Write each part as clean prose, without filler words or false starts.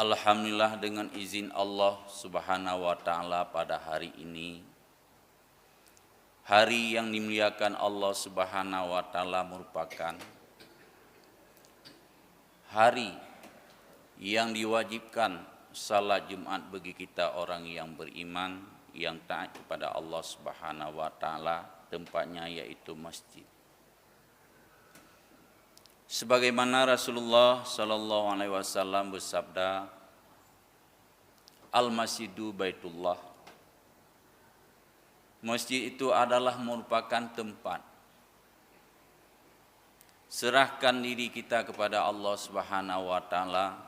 Alhamdulillah, dengan izin Allah Subhanahu wa taala pada hari ini, hari yang dimuliakan Allah Subhanahu wa taala, merupakan hari yang diwajibkan salat Jumat bagi kita orang yang beriman, yang taat kepada Allah Subhanahu wa taala, tempatnya yaitu masjid. Sebagaimana Rasulullah sallallahu alaihi wasallam bersabda, Al-Masjidu Baitullah. Masjid itu adalah merupakan tempat serahkan diri kita kepada Allah Subhanahu wa taala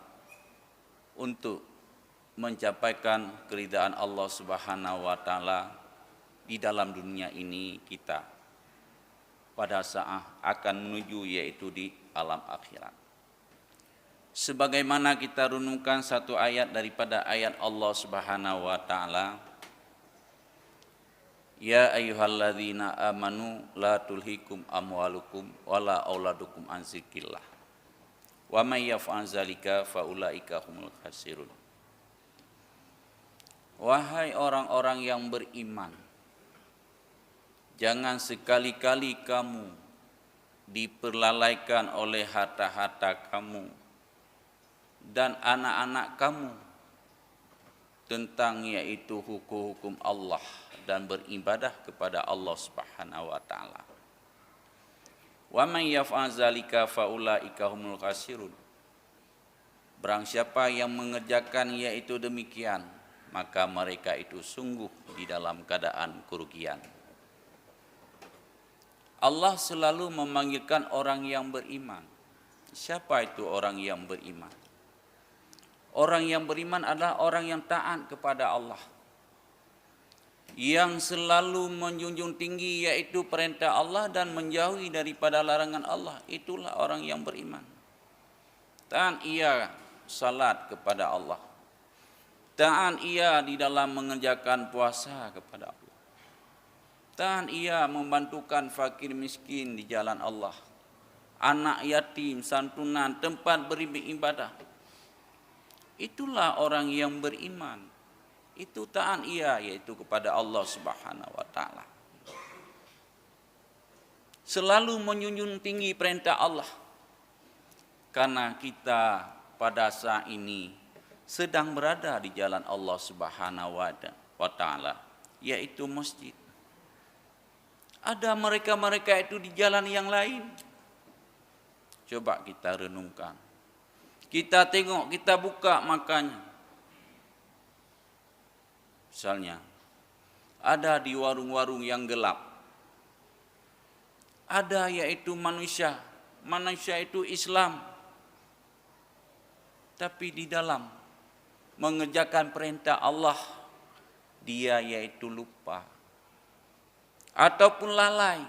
untuk mencapaikan keridaan Allah Subhanahu wa taala di dalam dunia ini kita pada saat akan menuju yaitu di alam akhirat. Sebagaimana kita renungkan satu ayat daripada ayat Allah Subhanahu wa taala, Ya ayyuhalladzina amanu la tulhikum amwalukum wala auladukum an dzikrillah. Wa may yaf'al dzalika faulaika humul khasirun. Wahai orang-orang yang beriman, jangan sekali-kali kamu diperlalaikan oleh harta-harta kamu dan anak-anak kamu tentang yaitu hukum-hukum Allah dan beribadah kepada Allah Subhanahu wa taala. Wa may yaf'al dzalika faulaika humul khasirun. Barang siapa yang mengerjakan yaitu demikian, maka mereka itu sungguh di dalam keadaan kerugian. Allah selalu memanggilkan orang yang beriman. Siapa itu orang yang beriman? Orang yang beriman adalah orang yang taat kepada Allah, yang selalu menjunjung tinggi yaitu perintah Allah dan menjauhi daripada larangan Allah. Itulah orang yang beriman. Taat ia salat kepada Allah, taat ia di dalam mengerjakan puasa kepada Allah, taat ia membantukan fakir miskin di jalan Allah, anak yatim, santunan, tempat beribadah. Itulah orang yang beriman. Itu taat ia yaitu kepada Allah Subhanahu wa taala. Selalu menjunjung tinggi perintah Allah. Karena kita pada saat ini sedang berada di jalan Allah Subhanahu wa taala, yaitu masjid. Ada mereka-mereka itu di jalan yang lain. Coba kita renungkan. Kita tengok, kita buka makanya. Misalnya, ada di warung-warung yang gelap. Ada yaitu manusia itu Islam. Tapi di dalam mengerjakan perintah Allah, dia yaitu lupa. Ataupun lalai.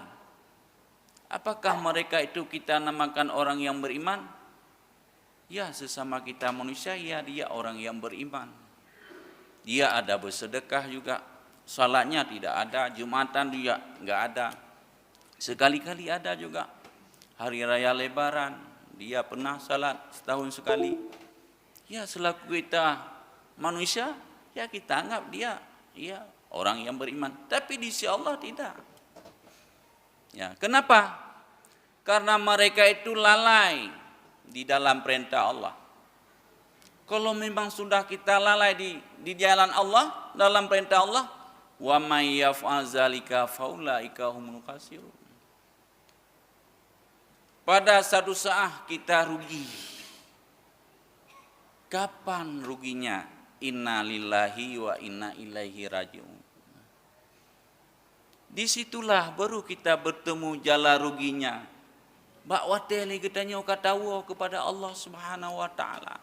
Apakah mereka itu kita namakan orang yang beriman? Ya, sesama kita manusia, ya dia orang yang beriman. Dia ada bersedekah juga, salatnya tidak ada, Jumatan juga enggak ada. Sekali-kali ada juga. Hari raya Lebaran, dia pernah salat setahun sekali. Ya, selaku kita manusia, ya kita anggap dia ya orang yang beriman. Tapi di sisi Allah tidak. Ya, kenapa? Karena mereka itu lalai di dalam perintah Allah. Kalau memang sudah kita lalai di jalan Allah, dalam perintah Allah, wa may yaf'al dzalika faulaika humul khasirun. Pada satu saat kita rugi. Kapan ruginya? Inna lillahi wa inna ilaihi raji'un. Disitulah baru kita bertemu jala ruginya. Bak wateli katanya katawa kepada Allah Subhanahu wa taala.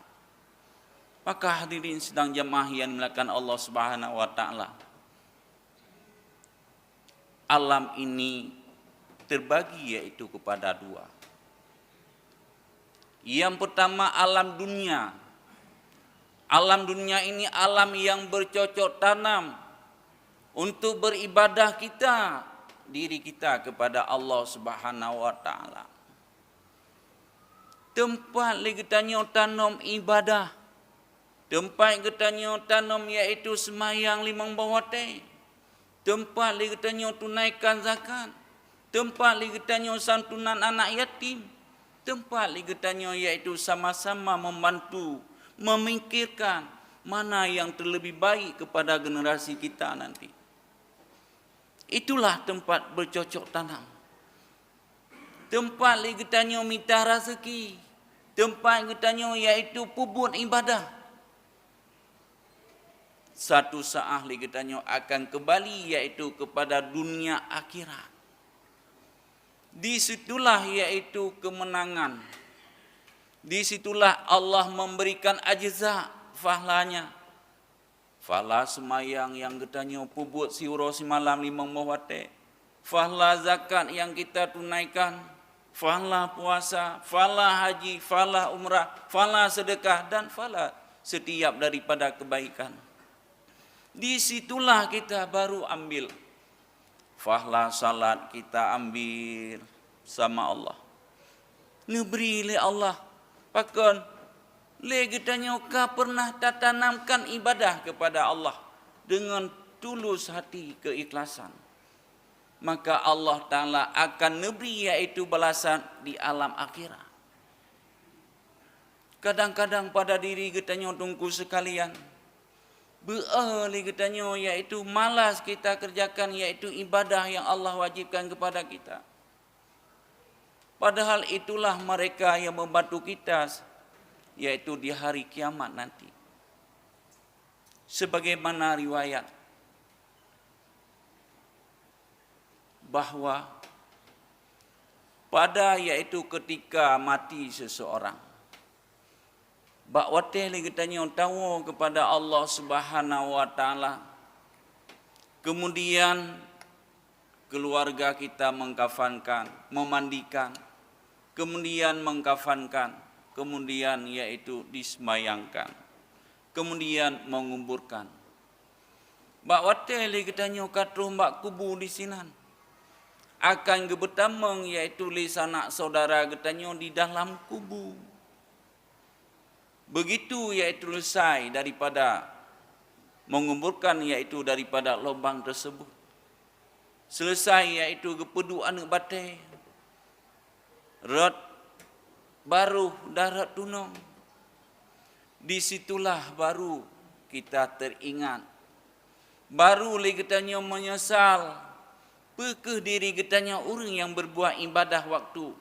Maka hadirin sedang jemaah yang dimuliakan Allah Subhanahu wa taala. Alam ini terbagi yaitu kepada dua. Yang pertama alam dunia. Alam dunia ini alam yang bercocok tanam untuk beribadah kita, diri kita kepada Allah Subhanahu wa taala. Tempat lagi tanya tanam ibadah. Tempat getanyo tanam iaitu semayang limang bawate. Tempat li getanyo tunaikan zakat. Tempat li getanyo santunan anak yatim. Tempat li getanyo iaitu sama-sama membantu, memikirkan mana yang terlebih baik kepada generasi kita nanti. Itulah tempat bercocok tanam. Tempat li getanyo minta rezeki. Tempat getanyo iaitu pubut ibadah. Satu saat li getanyo akan kembali iaitu kepada dunia akhirat. Di situlah iaitu kemenangan. Di situlah Allah memberikan ajza fahlanya. Fahla semayang yang getanyo pubut siuro simalam limang mawate. Fahla zakat yang kita tunaikan. Fahla puasa, fahla haji, fahla umrah, fahla sedekah dan fahla setiap daripada kebaikan. Di situlah kita baru ambil. Fahla salat kita ambil sama Allah. Neberi le Allah. Pakon le getanyo ka pernah tatanamkan ibadah kepada Allah dengan tulus hati keikhlasan. Maka Allah Ta'ala akan neberi iaitu balasan di alam akhirat. Kadang-kadang pada diri getanyo tungku sekalian, beali getanyo iaitu malas kita kerjakan iaitu ibadah yang Allah wajibkan kepada kita. Padahal itulah mereka yang membantu kita yaitu di hari kiamat nanti. Sebagaimana riwayat bahwa pada yaitu ketika mati seseorang, bakwate li getanyo tawo kepada Allah Subhanahu wa taala. Kemudian keluarga kita mengkafankan, memandikan, kemudian mengkafankan, kemudian yaitu disemayangkan, kemudian menguburkan. Bakwate li getanyo katruh mbak kubu di sinan. Akan gebetameng yaitu li sanak saudara getanyo di dalam kubu. Begitu yaitu selesai daripada menguburkan yaitu daripada lubang tersebut. Selesai yaitu gepedu anak batai. Rot baru darat tunong. Disitulah baru kita teringat. Baru li getanyo menyesal. Pekeh diri getanyo orang yang berbuat ibadah waktu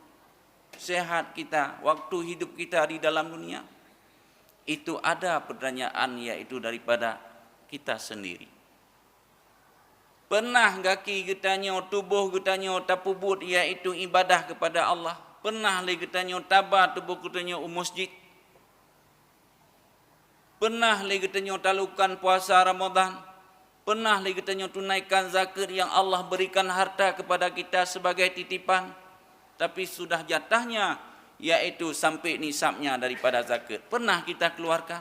sehat kita, waktu hidup kita di dalam dunia. Itu ada pertanyaan yaitu daripada kita sendiri. Pernah gaki getanyo tubuh getanyo tapubut yaitu ibadah kepada Allah? Pernah li getanyo tabah tubuh getanyo masjid? Pernah li getanyo talukan puasa Ramadan? Pernah li getanyo tunaikan zakat yang Allah berikan harta kepada kita sebagai titipan, tapi sudah jatahnya yaitu sampai nisabnya daripada zakat. Pernah kita keluarkan?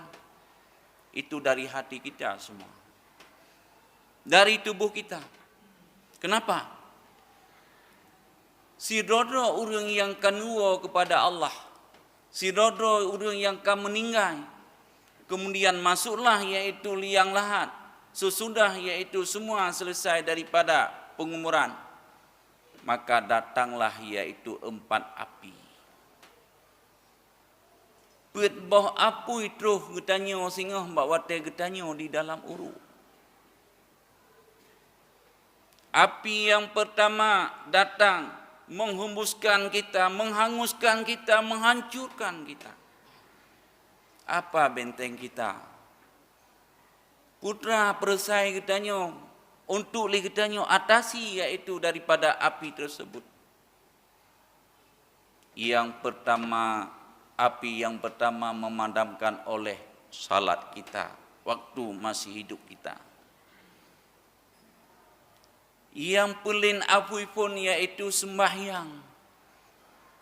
Itu dari hati kita semua. Dari tubuh kita. Kenapa? Si dodro orang yang kanuo kepada Allah. Si dodro orang yang kan meninggal. Kemudian masuklah yaitu liang lahat. Sesudah yaitu semua selesai daripada penguburan, maka datanglah yaitu 4 api. Pet boh apu itu getanyo singoh mbak wate getanyo di dalam uru. Api yang pertama datang menghembuskan kita, menghanguskan kita, menghancurkan kita. Apa benteng kita? Putra perisai getanyo untuk li getanyo atasi yaitu daripada api tersebut. Yang pertama, api yang pertama memadamkan oleh salat kita waktu masih hidup kita. Yang pelin api pun yaitu sembahyang.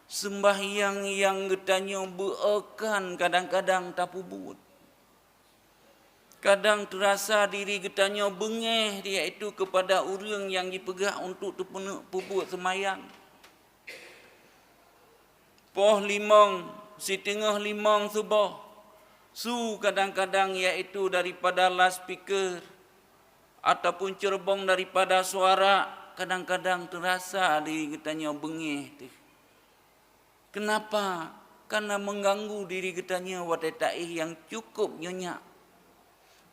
Sembahyang yang getanyo beekan kadang-kadang tapubut. Kadang terasa diri getanyo bengeh iaitu kepada orang yang dipegang untuk pubut semayang. Poh limong, setengah limong subuh. kadang-kadang iaitu daripada loudspeaker ataupun cerbong daripada suara, kadang-kadang terasa diri kitanya bengih. Kenapa? Karena mengganggu diri kitanya watetai yang cukup nyenyak.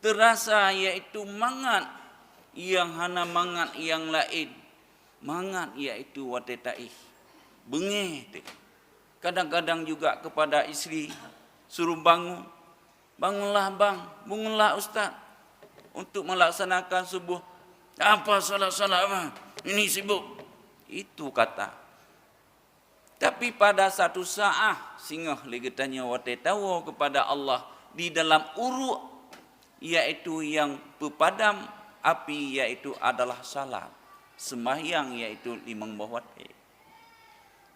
Terasa iaitu mangat yang hana mangat yang lain. Mangat iaitu watetai. Bengih. Kadang-kadang juga kepada isteri suruh bangun. Bangunlah bang, bangunlah ustaz. Untuk melaksanakan subuh. Apa salat-salat bang? Ini sibuk. Itu kata. Tapi pada satu saat singgah lagi tanya watai tahu kepada Allah di dalam uruk iaitu yang berpadam api iaitu adalah salat. Sembahyang iaitu 5 waktu.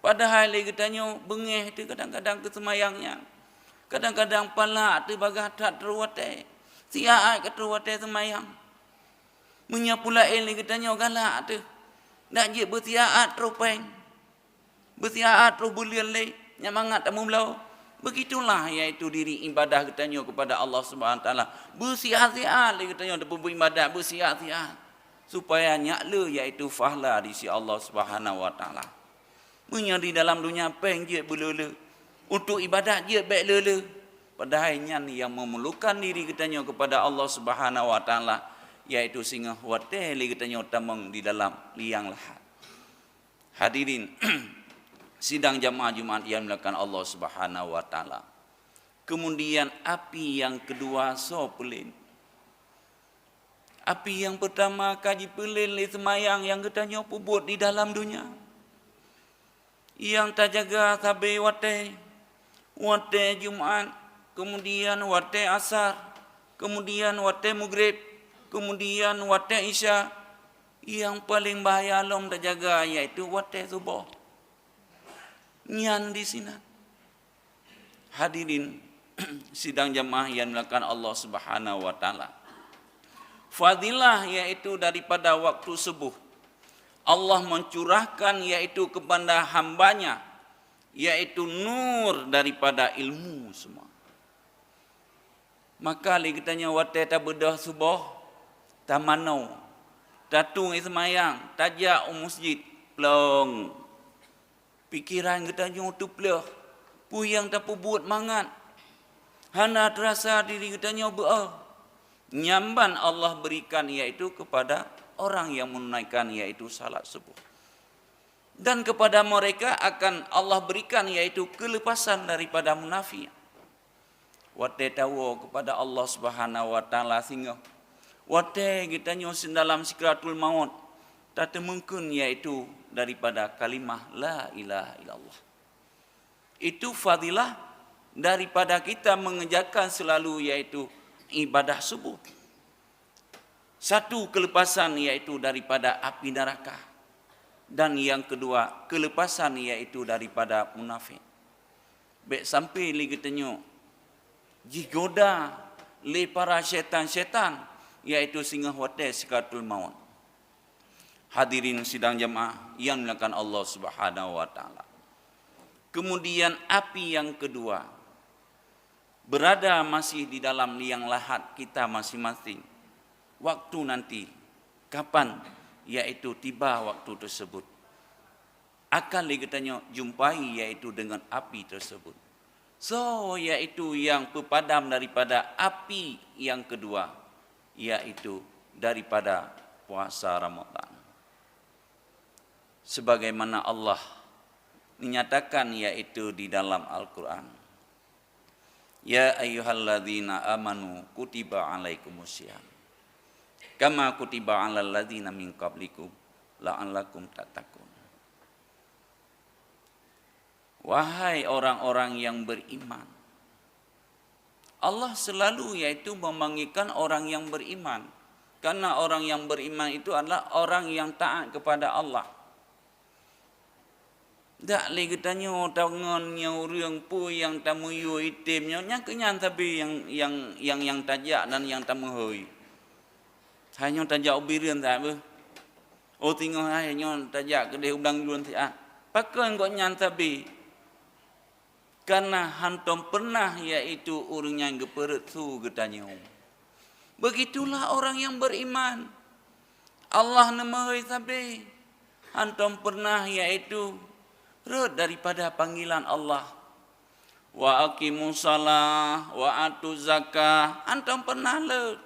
Padahal lagi tanya bengih itu kadang-kadang ke semayangnya. Kadang-kadang palak tu bagah tak terwatai. Siap ke terwatai semayang. Menyapula lagi tanya galak tu. Nak je bersiap teropeng. Bersiap terus bulian leh. Nyamangat tak memelau. Begitulah iaitu diri ibadah katanya kepada Allah Subhanahu Taala. Bersiap-siap lagi katanya untuk beribadat bersiap-siap supaya nyakla iaitu fahla di sisi Allah Subhanahu Wa Taala. Di dalam dunia peng je berlele. Untuk ibadat je baik lele. Padahal yang memerlukan diri katanya kepada Allah Subhanahu Wa Taala iaitu singa hotel katanya tamang di dalam liang lahat. Hadirin sidang jamaah Jumaat yang dilakukan Allah Subhanahu Wa Taala. Kemudian api yang kedua so pelin. Api yang pertama kaji pelin le semayang yang katanya pubut di dalam dunia. Yang tak jaga sabai wate Jumaat, kemudian wate asar, kemudian wate maghrib, kemudian wate isya. Yang paling bahaya lom tak jaga iaitu wate subuh. Nyan di sini. Hadirin sidang jamaah yang dilakukan Allah Subhanahu Wa Taala. Fadilah iaitu daripada waktu subuh. Allah mencurahkan iaitu kepada hambanya iaitu nur daripada ilmu semua. Maka li kitanya wate ta bedah subuh tamanau tatung ismayang tajak masjid plong pikiran kitanya tu pleh puyang ta pubut mangat hana terasa diri kitanya nyamban Allah berikan iaitu kepada orang yang menunaikan iaitu salat subuh. Dan kepada mereka akan Allah berikan iaitu kelepasan daripada munafik. Wate tahu kepada Allah Subhanahu Wa Taala sehingga wate kita nyosin dalam sikratul maut tak mungkin iaitu daripada kalimah la ilaha illallah. Itu fadilah daripada kita mengerjakan selalu iaitu ibadah subuh. Satu kelepasan iaitu daripada api neraka. Dan yang kedua kelepasan iaitu daripada munafik. Baik sampai lagi tanya jigoda le para syaitan-syaitan iaitu singgah hotel sikratul maut. Hadirin sidang jamaah yang dimuliakan Allah Subhanahu Wa Taala. Kemudian api yang kedua berada masih di dalam liang lahat kita masing-masing. Waktu nanti kapan iaitu tiba waktu tersebut akan katanya jumpai iaitu dengan api tersebut. So iaitu yang pepadam daripada api yang kedua iaitu daripada puasa Ramadan. Sebagaimana Allah menyatakan iaitu di dalam Al-Quran. Ya ayyuhalladzina amanu kutiba alaikumussyam kama kutiba alal ladzina min qablikum la'allakum tattaqun. Wahai orang-orang yang beriman. Allah selalu iaitu memanggilkan orang yang beriman. Karena orang yang beriman itu adalah orang yang taat kepada Allah. Tak lagi tanya tangannya orang pun yang tamu yu itimnya nya kenyan tapi yang tajak dan yang tamu hoi. Hanya tajak ubiran tak apa. Oh tengok hanya tajak kedai udang juan tak. Pakai kau nyan tapi Karena hantom pernah yaitu orang yang geperet tu getanya. Begitulah orang yang beriman. Allah nemai sabde. Hantom pernah yaitu red daripada panggilan Allah. Wa aqimus shalah wa atuz zakah. Antum pernah red.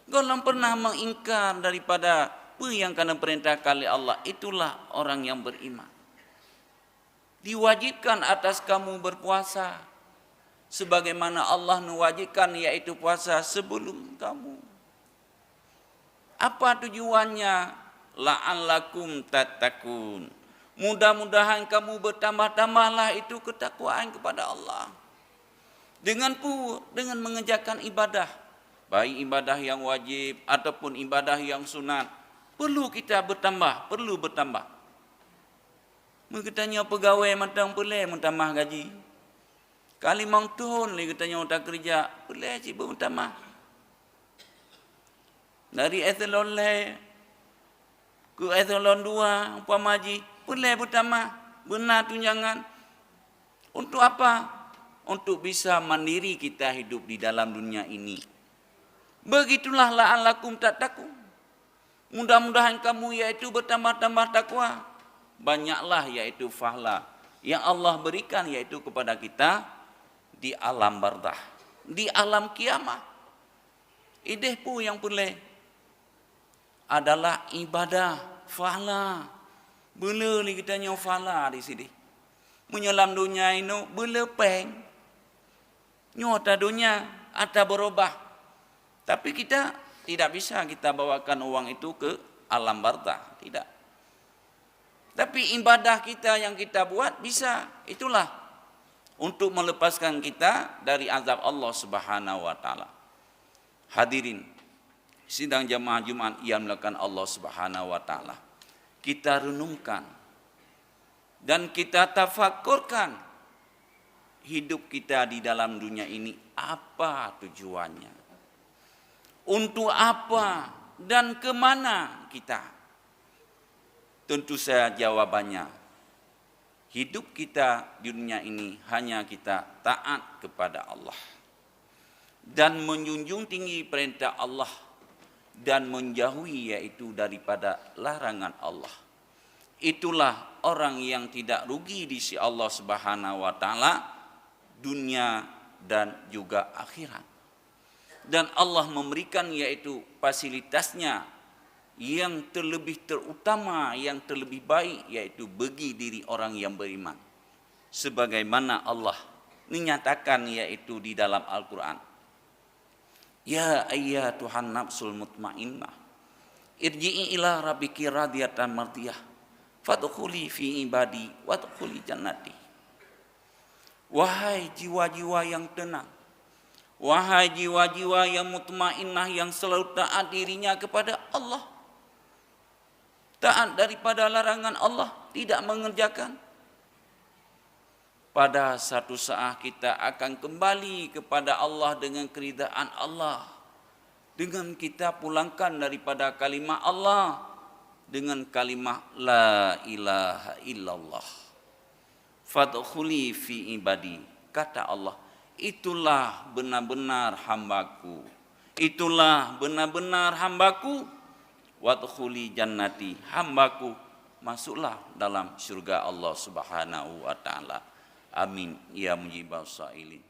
Golong pernah mengingkar daripada apa yang kena perintahkan oleh Allah. Itulah orang yang beriman. Diwajibkan atas kamu berpuasa sebagaimana Allah mewajibkan yaitu puasa sebelum kamu. Apa tujuannya? La'allakum tattaqun. Mudah-mudahan kamu bertambah-tambahlah itu ketakwaan kepada Allah. Dengan mengerjakan ibadah, baik ibadah yang wajib ataupun ibadah yang sunat, perlu kita bertambah, perlu bertambah. Katanya pegawai matang boleh mentambah gaji. Kali mang tahun lagi katanya tak kerja, boleh cik bertambah. Dari eselon le ke eselon 2 umpama haji, boleh bertambah. Benar tunjangan. Untuk apa? Untuk bisa mandiri kita hidup di dalam dunia ini. Begitulah la'allakum tattaqun. Mudah-mudahan kamu yaitu bertambah-tambah takwa. Banyaklah yaitu pahala yang Allah berikan yaitu kepada kita di alam barzah, di alam kiamat. Ideh pun yang boleh adalah ibadah pahala. Bela ni kita nyaw pahala di sini. Menyelam dunia ini bela peng. Nyota dunia ada berubah. Tapi kita tidak bisa kita bawakan uang itu ke alam barzah, tidak. Tapi ibadah kita yang kita buat bisa. Itulah untuk melepaskan kita dari azab Allah Subhanahu wa taala. Hadirin sidang jamaah Jumat yang melakukan Allah Subhanahu wa taala. Kita renungkan dan kita tafakurkan hidup kita di dalam dunia ini apa tujuannya? Untuk apa dan ke mana kita? Tentu saja jawabannya, hidup kita di dunia ini hanya kita taat kepada Allah dan menjunjung tinggi perintah Allah dan menjauhi yaitu daripada larangan Allah. Itulah orang yang tidak rugi di sisi Allah Subhanahu wa taala dunia dan juga akhirat. Dan Allah memberikan yaitu fasilitasnya yang terlebih terutama, yang terlebih baik yaitu bagi diri orang yang beriman. Sebagaimana Allah menyatakan yaitu di dalam Al-Quran. Ya ayyatuhan nafsul mutmainnah. Irji'i ila rabbiki radiyatan mardiyah. Fadkhuli fi ibadi wadkhuli jannati. Wahai jiwa-jiwa yang tenang. Wahai jiwa-jiwa yang mutmainnah yang selalu taat dirinya kepada Allah. Taat daripada larangan Allah, tidak mengerjakan. Pada satu saat kita akan kembali kepada Allah dengan keridaan Allah. Dengan kita pulangkan daripada kalimah Allah dengan kalimah la ilaha illallah. Fadkhuli fi ibadi. Kata Allah, itulah benar-benar hambaku. Itulah benar-benar hambaku. Wadkhuli jannati, hambaku masuklah dalam surga Allah Subhanahu wa taala. Amin ya mujibas sailin.